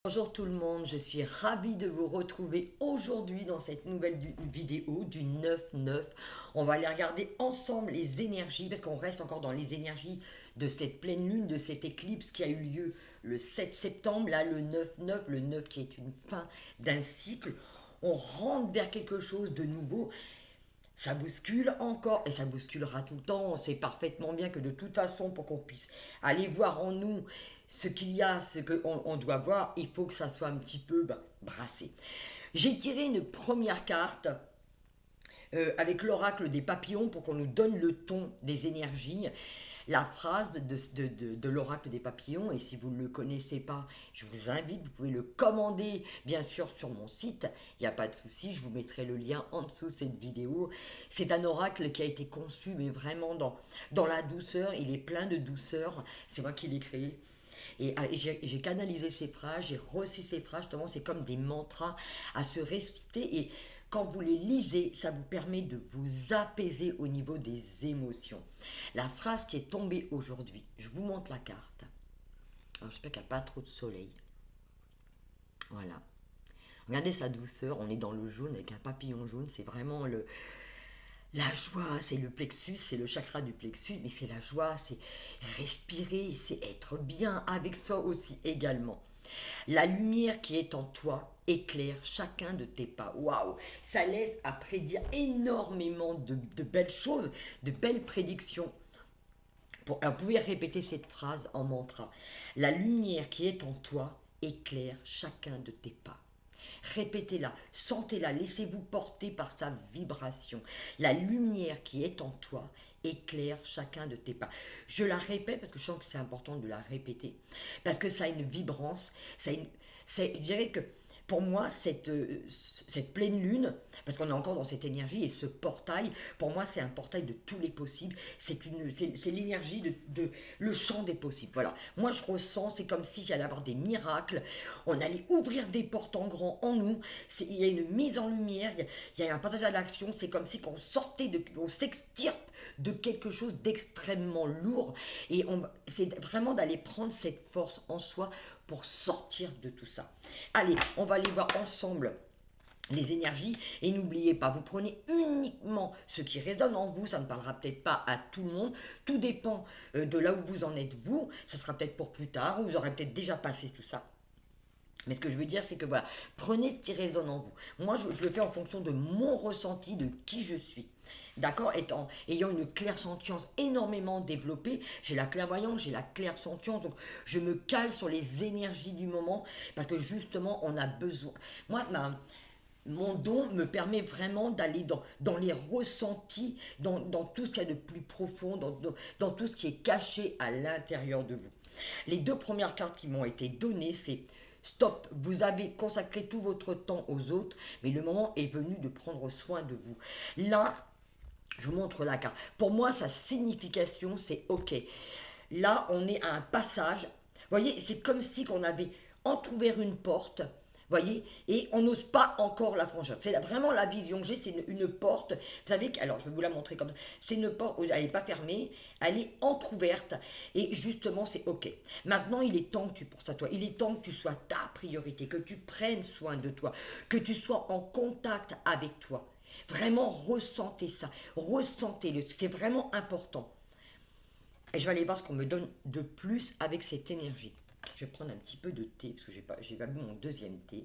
Bonjour tout le monde, je suis ravie de vous retrouver aujourd'hui dans cette nouvelle vidéo du 9-9. On va aller regarder ensemble les énergies, parce qu'on reste encore dans les énergies de cette pleine lune, de cette éclipse qui a eu lieu le 7 septembre, là le 9-9, le 9 qui est une fin d'un cycle. On rentre vers quelque chose de nouveau. Ça bouscule encore et ça bousculera tout le temps. On sait parfaitement bien que de toute façon, pour qu'on puisse aller voir en nous ce qu'il y a, ce qu'on doit voir, il faut que ça soit un petit peu brassé. J'ai tiré une première carte avec l'oracle des papillons pour qu'on nous donne le ton des énergies. La phrase de l'oracle des papillons, et si vous ne le connaissez pas, je vous invite, vous pouvez le commander bien sûr sur mon site, il n'y a pas de souci, je vous mettrai le lien en dessous de cette vidéo. C'est un oracle qui a été conçu, mais vraiment dans la douceur, il est plein de douceur, c'est moi qui l'ai créé. Et j'ai canalisé ces phrases, j'ai reçu ces phrases, justement, c'est comme des mantras à se réciter. Et quand vous les lisez, ça vous permet de vous apaiser au niveau des émotions. La phrase qui est tombée aujourd'hui, je vous montre la carte. Alors, j'espère qu'il n'y a pas trop de soleil. Voilà. Regardez sa douceur, on est dans le jaune avec un papillon jaune, c'est vraiment la joie, c'est le plexus, c'est le chakra du plexus, mais c'est la joie, c'est respirer, c'est être bien avec soi aussi également. La lumière qui est en toi éclaire chacun de tes pas. Waouh, ça laisse à prédire énormément de belles choses, de belles prédictions. Vous pouvez répéter cette phrase en mantra. La lumière qui est en toi éclaire chacun de tes pas. Répétez-la, sentez-la, laissez-vous porter par sa vibration. La lumière qui est en toi éclaire chacun de tes pas. Je la répète parce que je sens que c'est important de la répéter, parce que ça a une vibrance, je dirais que pour moi, cette pleine lune, parce qu'on est encore dans cette énergie, et ce portail, pour moi, c'est un portail de tous les possibles. C'est l'énergie le champ des possibles. Voilà. Moi, je ressens, c'est comme s'il y allait avoir des miracles. On allait ouvrir des portes en grand en nous. Il y a une mise en lumière, il y a un passage à l'action. C'est comme si on s'extirpe de quelque chose d'extrêmement lourd. Et c'est vraiment d'aller prendre cette force en soi pour sortir de tout ça. Allez, on va aller voir ensemble les énergies et n'oubliez pas, vous prenez uniquement ce qui résonne en vous, ça ne parlera peut-être pas à tout le monde, tout dépend de là où vous en êtes vous, ça sera peut-être pour plus tard, ou vous aurez peut-être déjà passé tout ça. Mais ce que je veux dire, c'est que voilà, prenez ce qui résonne en vous. Moi, je le fais en fonction de mon ressenti, de qui je suis. D'accord, ayant une clairsentience énormément développée, j'ai la clairvoyance, j'ai la clairsentience, donc je me cale sur les énergies du moment, parce que justement, on a besoin. Moi, mon don me permet vraiment d'aller dans les ressentis, dans tout ce qu'il y a de plus profond, dans tout ce qui est caché à l'intérieur de vous. Les deux premières cartes qui m'ont été données, c'est stop, vous avez consacré tout votre temps aux autres, mais le moment est venu de prendre soin de vous. Là, je vous montre la carte. Pour moi, sa signification, c'est OK. Là, on est à un passage. Vous voyez, c'est comme si on avait entrouvert une porte, voyez, et on n'ose pas encore la franchir. C'est vraiment la vision que j'ai, c'est une porte. Vous savez, alors je vais vous la montrer comme ça. C'est une porte, elle n'est pas fermée, elle est entrouverte, et justement, c'est OK. Maintenant, il est temps que tu penses à toi, il est temps que tu sois ta priorité, que tu prennes soin de toi, que tu sois en contact avec toi. Vraiment, ressentez ça, ressentez-le, c'est vraiment important. Et je vais aller voir ce qu'on me donne de plus avec cette énergie. Je vais prendre un petit peu de thé, parce que j'ai pas bu mon deuxième thé.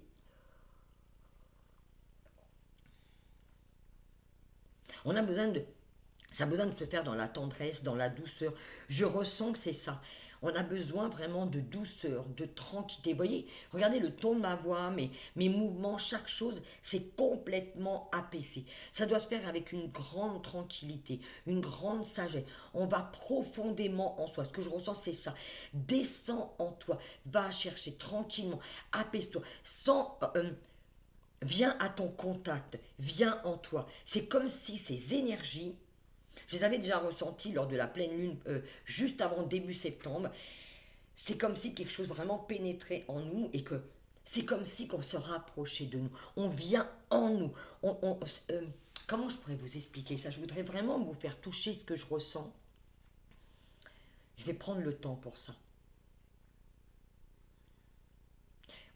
On a besoin de... Ça a besoin de se faire dans la tendresse, dans la douceur. Je ressens que c'est ça. On a besoin vraiment de douceur, de tranquillité. Vous voyez, regardez le ton de ma voix, mes mouvements, chaque chose, c'est complètement apaisé. Ça doit se faire avec une grande tranquillité, une grande sagesse. On va profondément en soi. Ce que je ressens, c'est ça. Descends en toi, va chercher tranquillement, apaise-toi, viens à ton contact, viens en toi. C'est comme si ces énergies, je les avais déjà ressenties lors de la pleine lune, juste avant début septembre. C'est comme si quelque chose vraiment pénétrait en nous et que c'est comme si qu'on se rapprochait de nous. On vient en nous. Comment je pourrais vous expliquer ça? Je voudrais vraiment vous faire toucher ce que je ressens. Je vais prendre le temps pour ça.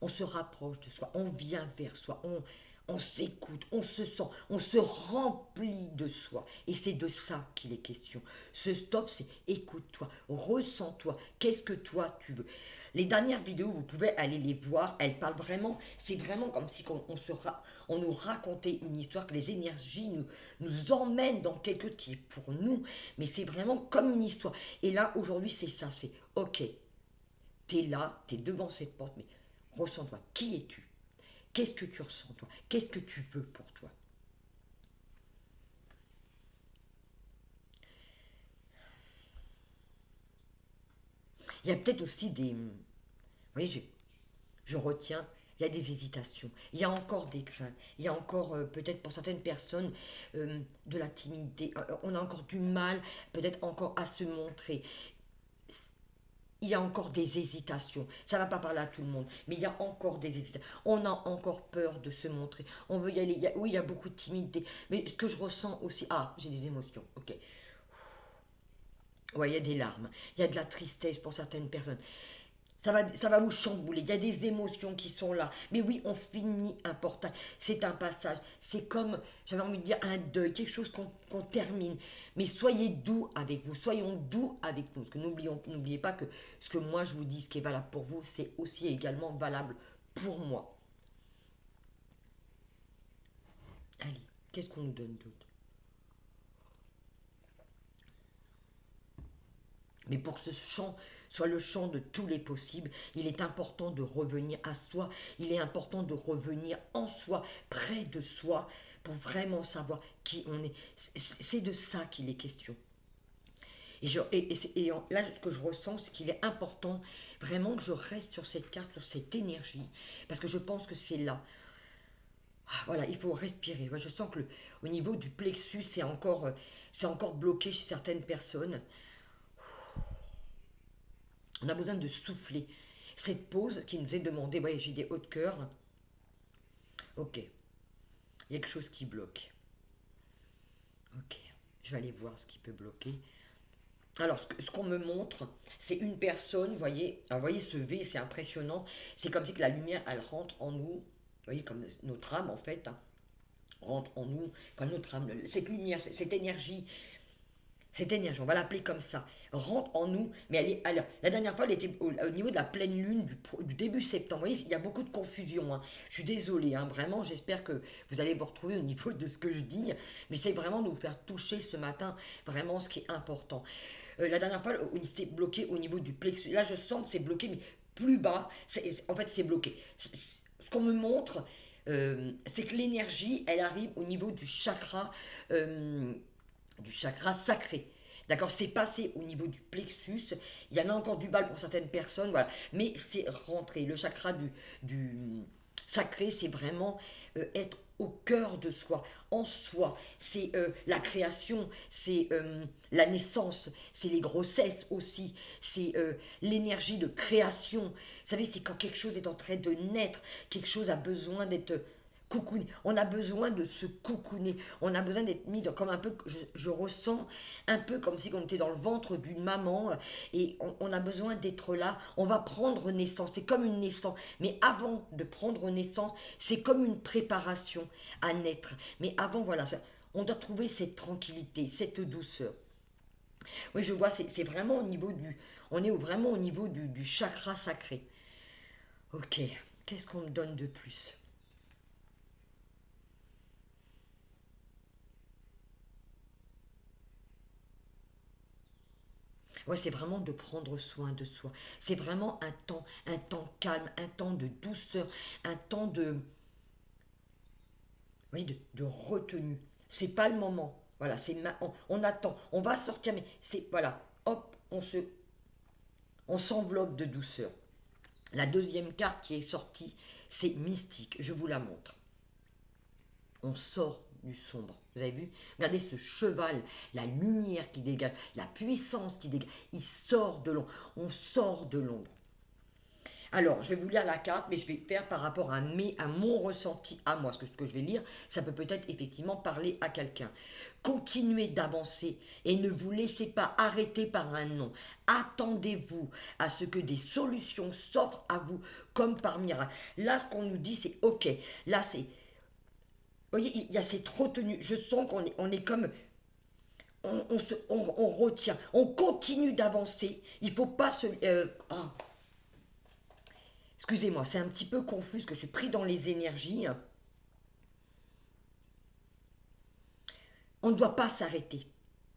on se rapproche de soi, on vient vers soi, on s'écoute, on se sent, on se remplit de soi. Et c'est de ça qu'il est question. Ce stop, c'est écoute-toi, ressens-toi, qu'est-ce que toi tu veux. Les dernières vidéos, vous pouvez aller les voir, elles parlent vraiment, c'est vraiment comme si on nous racontait une histoire, que les énergies nous emmènent dans quelque chose qui est pour nous, mais c'est vraiment comme une histoire. Et là, aujourd'hui, c'est ça, c'est ok, t'es là, t'es devant cette porte, mais ressens-toi, qui es-tu? Qu'est-ce que tu ressens, toi? Qu'est-ce que tu veux pour toi? Il y a peut-être aussi des... Vous voyez, je retiens, il y a des hésitations, il y a encore des craintes, il y a encore peut-être pour certaines personnes de la timidité, on a encore du mal peut-être encore à se montrer. Il y a encore des hésitations. Ça ne va pas parler à tout le monde, mais il y a encore des hésitations. On a encore peur de se montrer. On veut y aller. Oui, il y a beaucoup de timidité. Mais ce que je ressens aussi... Ah, j'ai des émotions. Ok. Ouais, il y a des larmes. Il y a de la tristesse pour certaines personnes. Ça va vous chambouler. Il y a des émotions qui sont là. Mais oui, on finit un portail. C'est un passage. C'est comme, j'avais envie de dire, un deuil. Quelque chose qu'on termine. Mais soyez doux avec vous. Soyons doux avec nous. Parce que n'oubliez pas que ce que moi je vous dis, ce qui est valable pour vous, c'est aussi également valable pour moi. Allez, qu'est-ce qu'on nous donne d'autre? Mais pour que ce chant soit le chant de tous les possibles, il est important de revenir à soi, il est important de revenir en soi, près de soi, pour vraiment savoir qui on est. C'est de ça qu'il est question. Là, ce que je ressens, c'est qu'il est important vraiment que je reste sur cette carte, sur cette énergie, parce que je pense que c'est là. Ah, voilà, il faut respirer. Moi, je sens que au niveau du plexus, c'est encore bloqué chez certaines personnes. On a besoin de souffler. Cette pause qui nous est demandée, ouais, j'ai des hauts de cœur. Ok, il y a quelque chose qui bloque. Ok, je vais aller voir ce qui peut bloquer. Alors, ce qu'on me montre, c'est une personne, vous voyez ce V, c'est impressionnant. C'est comme si que la lumière, elle rentre en nous. Vous voyez, comme notre âme, en fait, hein, rentre en nous. Comme notre âme, cette lumière, cette énergie, on va l'appeler comme ça, rentre en nous, mais la dernière fois, elle était au niveau de la pleine lune du début septembre. Vous voyez, il y a beaucoup de confusion. Hein. Je suis désolée, hein, vraiment, j'espère que vous allez vous retrouver au niveau de ce que je dis, mais c'est vraiment de vous faire toucher ce matin, vraiment ce qui est important. La dernière fois, c'est bloqué au niveau du plexus. Là, je sens que c'est bloqué, mais plus bas, en fait, c'est bloqué. Ce qu'on me montre, c'est que l'énergie, elle arrive au niveau du chakra sacré. D'accord, c'est passé au niveau du plexus. Il y en a encore du mal pour certaines personnes, voilà. Mais c'est rentré. Le chakra du sacré, c'est vraiment être au cœur de soi, en soi. C'est la création, c'est la naissance, c'est les grossesses aussi, c'est l'énergie de création. Vous savez, c'est quand quelque chose est en train de naître, quelque chose a besoin d'être coucouner. On a besoin de se coucouner. On a besoin d'être mis dans, comme un peu, je ressens un peu comme si on était dans le ventre d'une maman et on a besoin d'être là. On va prendre naissance. C'est comme une naissance. Mais avant de prendre naissance, c'est comme une préparation à naître. Mais avant, voilà, on doit trouver cette tranquillité, cette douceur. Oui, je vois, c'est vraiment au niveau on est vraiment au niveau du chakra sacré. Ok, qu'est-ce qu'on me donne de plus? Ouais, c'est vraiment de prendre soin de soi. C'est vraiment un temps calme, un temps de douceur, un temps de, oui, de retenue. C'est pas le moment. Voilà, on attend, on va sortir, mais c'est voilà, hop, on s'enveloppe de douceur. La deuxième carte qui est sortie, c'est mystique. Je vous la montre. On sort du sombre. Vous avez vu? Regardez ce cheval, la lumière qui dégage, la puissance qui dégage. Il sort de l'ombre. On sort de l'ombre. Alors, je vais vous lire la carte, mais je vais faire par rapport à mon ressenti, à moi. Parce que ce que je vais lire, ça peut peut-être effectivement parler à quelqu'un. Continuez d'avancer et ne vous laissez pas arrêter par un non. Attendez-vous à ce que des solutions s'offrent à vous comme par miracle. Là, ce qu'on nous dit, c'est OK. Là, c'est... Vous voyez, il y a cette retenue. Je sens on est comme... On retient. On continue d'avancer. Il ne faut pas se... Excusez-moi, c'est un petit peu confus parce que je suis pris dans les énergies. On ne doit pas s'arrêter.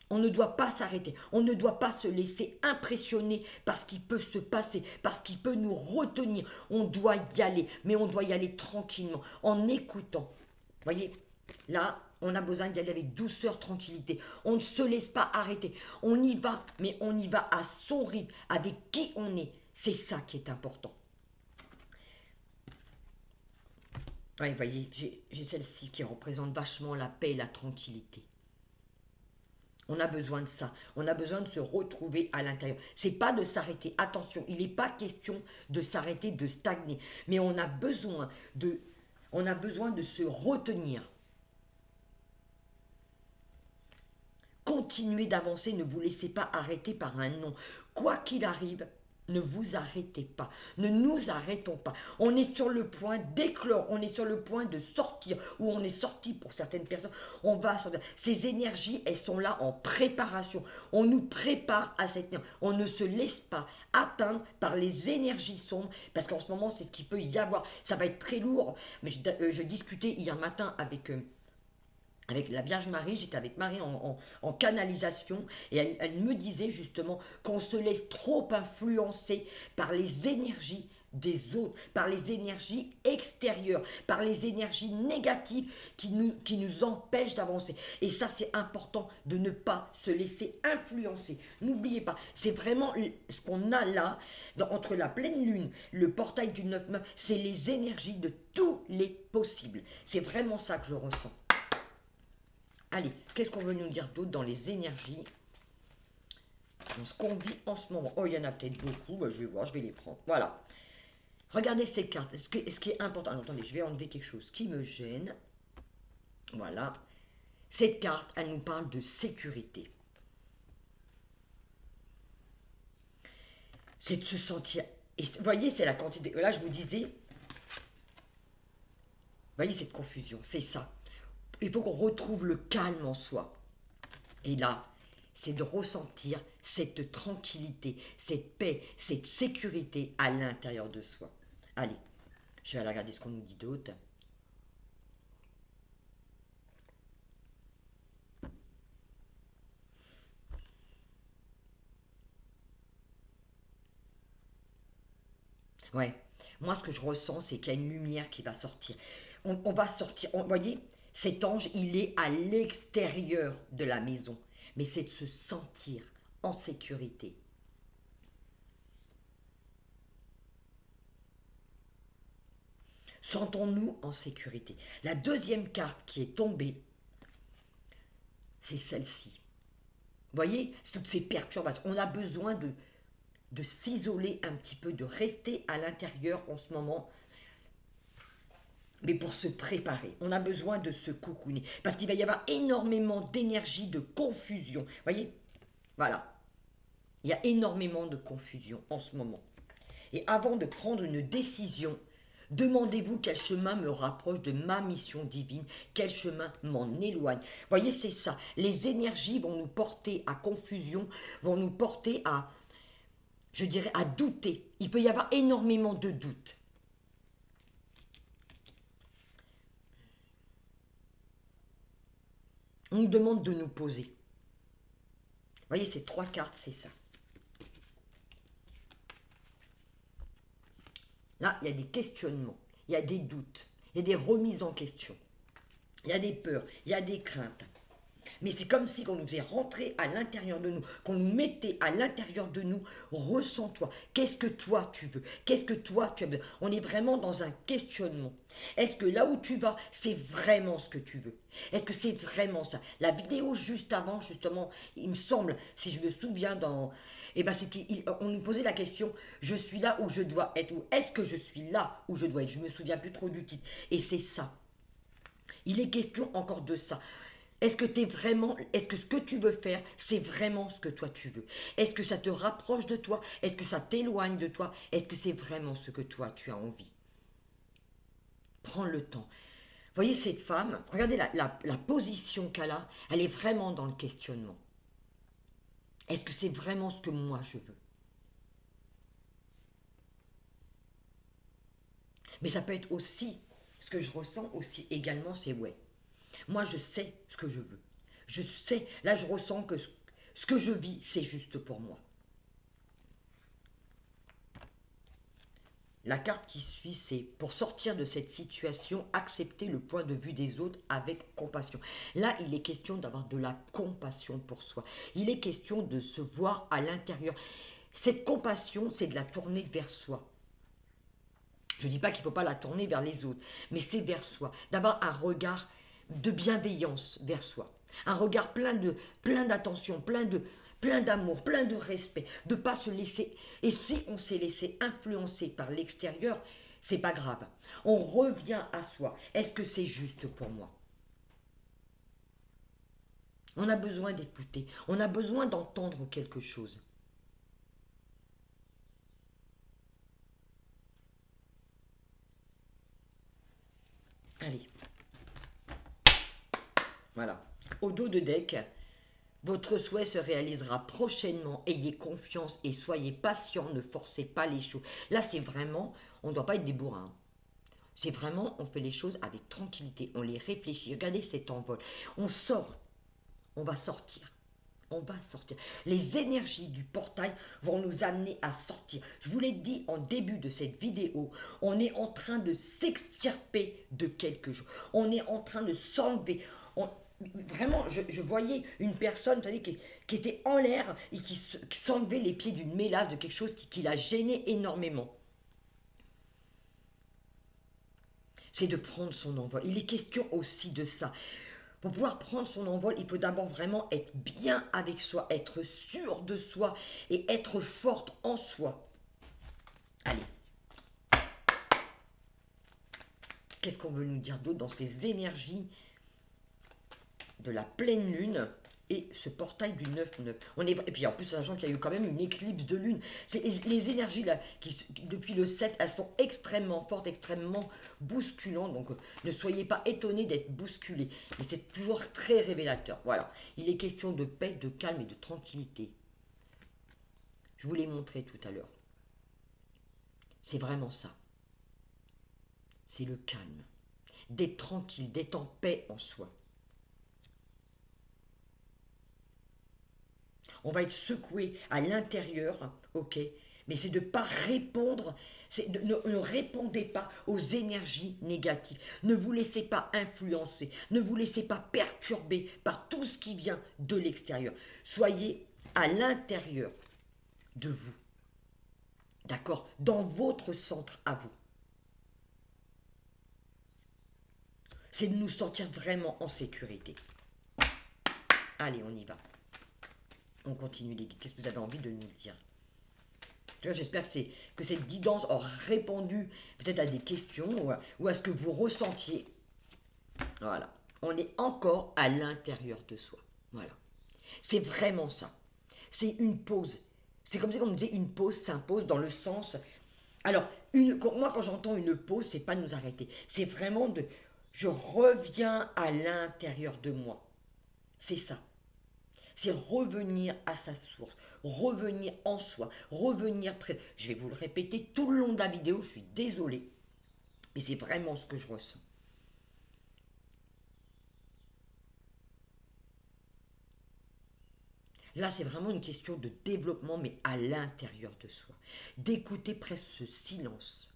On ne doit pas s'arrêter. On ne doit pas se laisser impressionner par ce qui peut se passer, par ce qui peut nous retenir. On doit y aller, mais on doit y aller tranquillement, en écoutant. Vous voyez, là, on a besoin d'y aller avec douceur, tranquillité. On ne se laisse pas arrêter. On y va, mais on y va à son rythme, avec qui on est. C'est ça qui est important. Oui, vous voyez, j'ai celle-ci qui représente vachement la paix et la tranquillité. On a besoin de ça. On a besoin de se retrouver à l'intérieur. C'est pas de s'arrêter. Attention, il n'est pas question de s'arrêter, de stagner. Mais on a besoin de se retenir. Continuez d'avancer, ne vous laissez pas arrêter par un non. Quoi qu'il arrive, ne vous arrêtez pas, ne nous arrêtons pas. On est sur le point d'éclore, on est sur le point de sortir, ou on est sorti pour certaines personnes, on va sortir. Ces énergies, elles sont là en préparation. On nous prépare à cette énergie. On ne se laisse pas atteindre par les énergies sombres, parce qu'en ce moment, c'est ce qu'il peut y avoir. Ça va être très lourd, mais je discutais hier matin avec la Vierge Marie, j'étais avec Marie en canalisation et elle me disait justement qu'on se laisse trop influencer par les énergies des autres, par les énergies extérieures, par les énergies négatives qui nous empêchent d'avancer. Et ça, c'est important de ne pas se laisser influencer. N'oubliez pas, c'est vraiment ce qu'on a là, entre la pleine lune, le portail du 9-9, c'est les énergies de tous les possibles. C'est vraiment ça que je ressens. Allez, qu'est-ce qu'on veut nous dire d'autre dans les énergies, dans ce qu'on vit en ce moment? Oh, il y en a peut-être beaucoup, je vais voir, je vais les prendre. Voilà. Regardez ces cartes. Ce qui est important. Alors, attendez, je vais enlever quelque chose qui me gêne. Voilà. Cette carte, elle nous parle de sécurité. C'est de se sentir... Et vous voyez, c'est la quantité... Là, je vous disais... Vous voyez cette confusion, c'est ça. Il faut qu'on retrouve le calme en soi. Et là, c'est de ressentir cette tranquillité, cette paix, cette sécurité à l'intérieur de soi. Allez, je vais aller regarder ce qu'on nous dit d'autre. Ouais, moi ce que je ressens, c'est qu'il y a une lumière qui va sortir. On va sortir, vous voyez, cet ange, il est à l'extérieur de la maison. Mais c'est de se sentir en sécurité. Sentons-nous en sécurité. La deuxième carte qui est tombée, c'est celle-ci. Vous voyez, toutes ces perturbations. On a besoin de s'isoler un petit peu, de rester à l'intérieur en ce moment. Mais pour se préparer, on a besoin de se cocooner. Parce qu'il va y avoir énormément d'énergie, de confusion. Vous voyez? Voilà. Il y a énormément de confusion en ce moment. Et avant de prendre une décision, demandez-vous quel chemin me rapproche de ma mission divine, quel chemin m'en éloigne. Vous voyez, c'est ça. Les énergies vont nous porter à confusion, vont nous porter à, je dirais, à douter. Il peut y avoir énormément de doutes. On nous demande de nous poser. Vous voyez, ces trois cartes, c'est ça. Là, il y a des questionnements, il y a des doutes, il y a des remises en question, il y a des peurs, il y a des craintes. Mais c'est comme si on nous faisait rentrer à l'intérieur de nous, qu'on nous mettait à l'intérieur de nous. Ressens-toi. Qu'est-ce que toi tu veux? Qu'est-ce que toi tu as besoin? On est vraiment dans un questionnement. Est-ce que là où tu vas, c'est vraiment ce que tu veux? Est-ce que c'est vraiment ça? La vidéo juste avant, justement, il me semble, si je me souviens dans... Eh ben, c'est qu'on nous posait la question, je suis là où je dois être, ou est-ce que je suis là où je dois être? Je me souviens plus trop du titre. Et c'est ça. Il est question encore de ça. Est-ce que t'es vraiment, est-ce que ce que tu veux faire, c'est vraiment ce que toi tu veux? Est-ce que ça te rapproche de toi? Est-ce que ça t'éloigne de toi? Est-ce que c'est vraiment ce que toi tu as envie? Prends le temps. Voyez cette femme, regardez la position qu'elle a, elle est vraiment dans le questionnement. Est-ce que c'est vraiment ce que moi je veux? Mais ça peut être aussi, ce que je ressens aussi également, c'est ouais. Moi, je sais ce que je veux. Je sais, là, je ressens que ce que je vis, c'est juste pour moi. La carte qui suit, c'est pour sortir de cette situation, accepter le point de vue des autres avec compassion. Là, il est question d'avoir de la compassion pour soi. Il est question de se voir à l'intérieur. Cette compassion, c'est de la tourner vers soi. Je ne dis pas qu'il ne faut pas la tourner vers les autres, mais c'est vers soi. D'avoir un regard de bienveillance vers soi. Un regard plein d'attention, plein d'amour, plein de respect. De ne pas se laisser... Et si on s'est laissé influencer par l'extérieur, c'est pas grave. On revient à soi. Est-ce que c'est juste pour moi? On a besoin d'écouter. On a besoin d'entendre quelque chose. Allez. Voilà. Au dos de deck, votre souhait se réalisera prochainement. Ayez confiance et soyez patient. Ne forcez pas les choses. Là, c'est vraiment, on ne doit pas être des bourrins. C'est vraiment, on fait les choses avec tranquillité. On les réfléchit. Regardez cet envol. On sort. On va sortir. On va sortir. Les énergies du portail vont nous amener à sortir. Je vous l'ai dit en début de cette vidéo, on est en train de s'extirper de quelque chose. On est en train de s'enlever. Vraiment, je voyais une personne, vous savez, qui était en l'air et qui s'enlevait les pieds d'une mélasse, de quelque chose qui la gênait énormément. C'est de prendre son envol. Il est question aussi de ça. Pour pouvoir prendre son envol, il faut d'abord vraiment être bien avec soi, être sûr de soi et être forte en soi. Allez. Qu'est-ce qu'on veut nous dire d'autre dans ces énergies de la pleine lune et ce portail du 9-9. Et puis en plus, sachant qu'il y a eu quand même une éclipse de lune. Les énergies là, depuis le 7, elles sont extrêmement fortes, extrêmement bousculantes. Donc ne soyez pas étonnés d'être bousculés. Mais c'est toujours très révélateur. Voilà. Il est question de paix, de calme et de tranquillité. Je vous l'ai montré tout à l'heure. C'est vraiment ça. C'est le calme. D'être tranquille, d'être en paix en soi. On va être secoué à l'intérieur, ok, mais c'est de ne pas répondre, ne répondez pas aux énergies négatives. Ne vous laissez pas influencer, ne vous laissez pas perturber par tout ce qui vient de l'extérieur. Soyez à l'intérieur de vous, d'accord, dans votre centre à vous. C'est de nous sentir vraiment en sécurité. Allez, on y va. On continue les guides. Qu'est-ce que vous avez envie de nous dire? J'espère que cette guidance aura répondu peut-être à des questions ou à ce que vous ressentiez. Voilà. On est encore à l'intérieur de soi. Voilà. C'est vraiment ça. C'est une pause. C'est comme si on nous disait une pause s'impose dans le sens... Alors, moi quand j'entends une pause, c'est pas nous arrêter. C'est vraiment de... Je reviens à l'intérieur de moi. C'est ça. C'est revenir à sa source, revenir en soi, revenir près. Je vais vous le répéter tout le long de la vidéo, je suis désolée, mais c'est vraiment ce que je ressens. Là, c'est vraiment une question de développement, mais à l'intérieur de soi. D'écouter presque ce silence.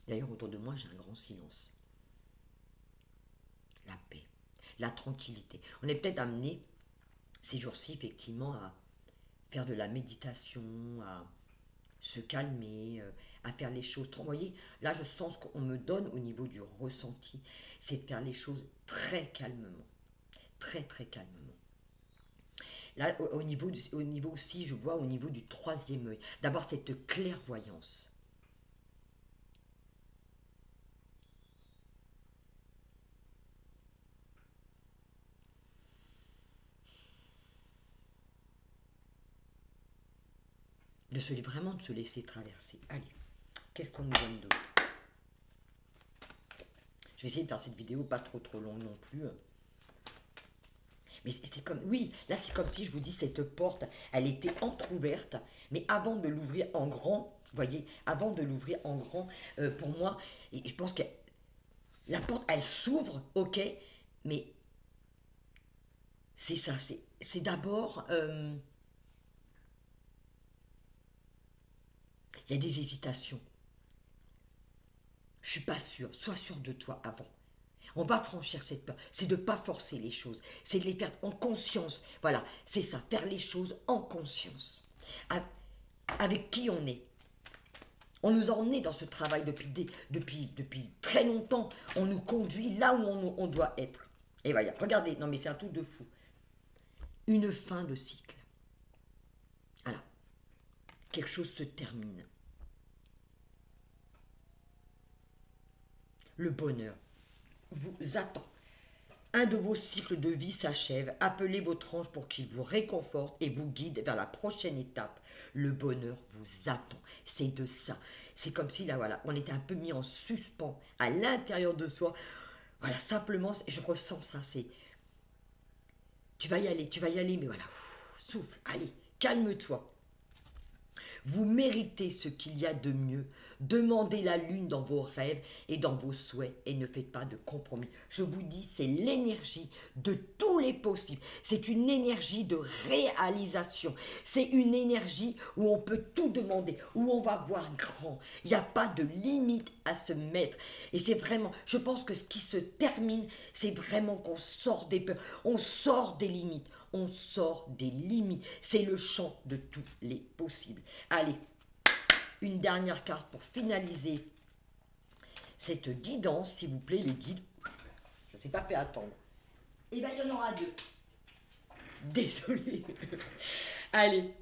D'ailleurs, autour de moi, j'ai un grand silence. La paix, la tranquillité. On est peut-être amené ces jours-ci, effectivement, à faire de la méditation, à se calmer, à faire les choses. Vous voyez, là, je sens ce qu'on me donne au niveau du ressenti, c'est de faire les choses très calmement. Très, très calmement. Là, au niveau aussi, je vois au niveau du troisième œil. D'abord, cette clairvoyance. Vraiment de se laisser traverser. Allez, qu'est-ce qu'on nous donne d'autre? Je vais essayer de faire cette vidéo pas trop longue non plus. Mais c'est comme, oui, là c'est comme si je vous dis cette porte, elle était entrouverte, mais avant de l'ouvrir en grand, vous voyez, avant de l'ouvrir en grand, pour moi, et je pense que la porte, elle s'ouvre, ok, mais c'est ça, c'est d'abord, il y a des hésitations. Je suis pas sûre, sois sûr de toi avant. On va franchir cette peur. C'est de ne pas forcer les choses. C'est de les faire en conscience. Voilà, c'est ça, faire les choses en conscience. Avec qui on est. On nous a emmenés dans ce travail depuis très longtemps. On nous conduit là où on doit être. Et voilà, regardez, non mais c'est un truc de fou. Une fin de cycle. Voilà. Quelque chose se termine. Le bonheur vous attend. Un de vos cycles de vie s'achève. Appelez votre ange pour qu'il vous réconforte et vous guide vers la prochaine étape. Le bonheur vous attend. C'est de ça. C'est comme si là, voilà, on était un peu mis en suspens à l'intérieur de soi. Voilà, simplement, je ressens ça. C'est, tu vas y aller, mais voilà, souffle, allez, calme-toi. Vous méritez ce qu'il y a de mieux. Demandez la lune dans vos rêves et dans vos souhaits et ne faites pas de compromis. Je vous dis, c'est l'énergie de tous les possibles. C'est une énergie de réalisation. C'est une énergie où on peut tout demander, où on va voir grand. Il n'y a pas de limite à se mettre. Et c'est vraiment, je pense que ce qui se termine, c'est vraiment qu'on sort des peurs, on sort des limites. On sort des limites. C'est le champ de tous les possibles. Allez, une dernière carte pour finaliser cette guidance, s'il vous plaît, les guides. Ça ne s'est pas fait attendre. Eh bien, il y en aura deux. Désolée. Allez.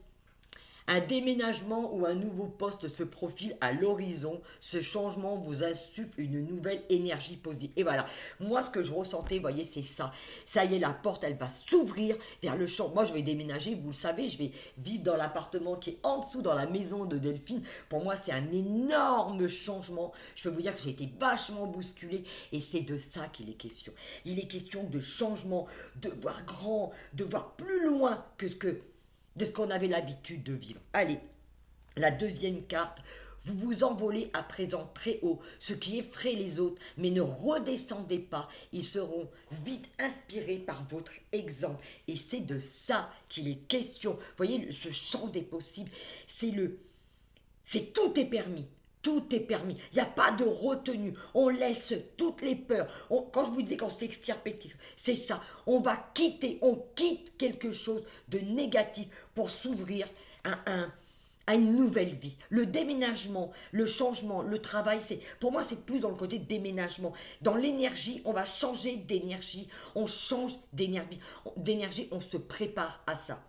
Un déménagement ou un nouveau poste se profile à l'horizon. Ce changement vous insuffle une nouvelle énergie positive. Et voilà, moi ce que je ressentais, vous voyez, c'est ça. Ça y est, la porte, elle va s'ouvrir vers le champ. Moi, je vais déménager, vous le savez, je vais vivre dans l'appartement qui est en dessous, dans la maison de Delphine. Pour moi, c'est un énorme changement. Je peux vous dire que j'ai été vachement bousculée et c'est de ça qu'il est question. Il est question de changement, de voir grand, de voir plus loin que de ce qu'on avait l'habitude de vivre. Allez, la deuxième carte, vous vous envolez à présent très haut, ce qui effraie les autres, mais ne redescendez pas, ils seront vite inspirés par votre exemple. Et c'est de ça qu'il est question. Vous voyez, ce champ des possibles, c'est tout est permis. Tout est permis. Il n'y a pas de retenue. On laisse toutes les peurs. Quand je vous dis qu'on s'extirpe, c'est ça. On quitte quelque chose de négatif pour s'ouvrir à une nouvelle vie. Le déménagement, le changement, le travail, pour moi, c'est plus dans le côté déménagement. Dans l'énergie, on va changer d'énergie. On change d'énergie. On se prépare à ça.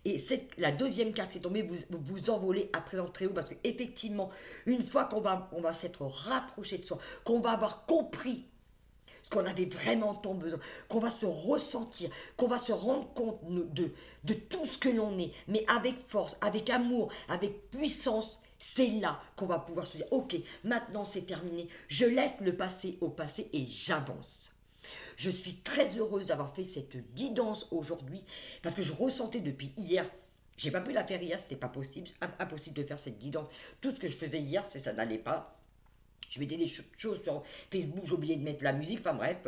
Et c'est la deuxième carte qui est tombée, vous envolez à présent très haut parce qu'effectivement, une fois qu'on va s'être rapproché de soi, qu'on va avoir compris ce qu'on avait vraiment tant besoin, qu'on va se ressentir, qu'on va se rendre compte de tout ce que l'on est, mais avec force, avec amour, avec puissance, c'est là qu'on va pouvoir se dire, ok, maintenant c'est terminé, je laisse le passé au passé et j'avance. Je suis très heureuse d'avoir fait cette guidance aujourd'hui parce que je ressentais depuis hier, j'ai pas pu la faire hier, c'était pas possible, impossible de faire cette guidance. Tout ce que je faisais hier, ça n'allait pas. Je mettais des choses sur Facebook, j'ai oublié de mettre la musique, enfin bref.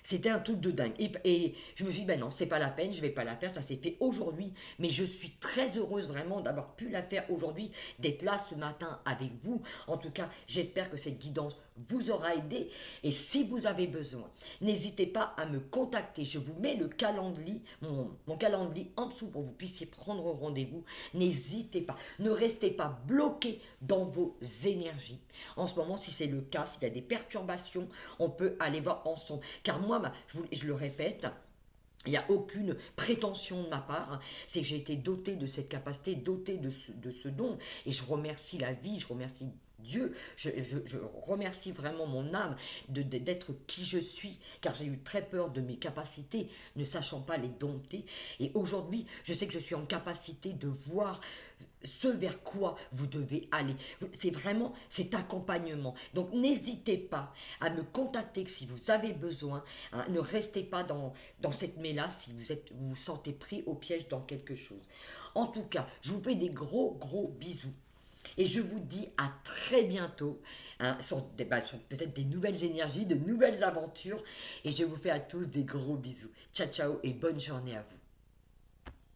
C'était un truc de dingue. Et je me suis dit, ben non, c'est pas la peine, je vais pas la faire, ça s'est fait aujourd'hui. Mais je suis très heureuse vraiment d'avoir pu la faire aujourd'hui, d'être là ce matin avec vous. En tout cas, j'espère que cette guidance vous aura aidé. Et si vous avez besoin, n'hésitez pas à me contacter. Je vous mets le calendrier, mon calendrier en dessous pour que vous puissiez prendre rendez-vous. N'hésitez pas. Ne restez pas bloqué dans vos énergies. En ce moment, si c'est le cas, s'il y a des perturbations, on peut aller voir ensemble. Car moi, je le répète, il n'y a aucune prétention de ma part, hein. C'est que j'ai été dotée de cette capacité, dotée de ce don. Et je remercie la vie, je remercie Dieu, je remercie vraiment mon âme d'être qui je suis, car j'ai eu très peur de mes capacités, ne sachant pas les dompter. Et aujourd'hui, je sais que je suis en capacité de voir ce vers quoi vous devez aller. C'est vraiment cet accompagnement. Donc n'hésitez pas à me contacter si vous avez besoin, hein. Ne restez pas dans cette mélasse si vous vous sentez pris au piège dans quelque chose. En tout cas, je vous fais des gros bisous. Et je vous dis à très bientôt, hein, sur peut-être des nouvelles énergies, de nouvelles aventures. Et je vous fais à tous des gros bisous. Ciao, ciao et bonne journée à vous.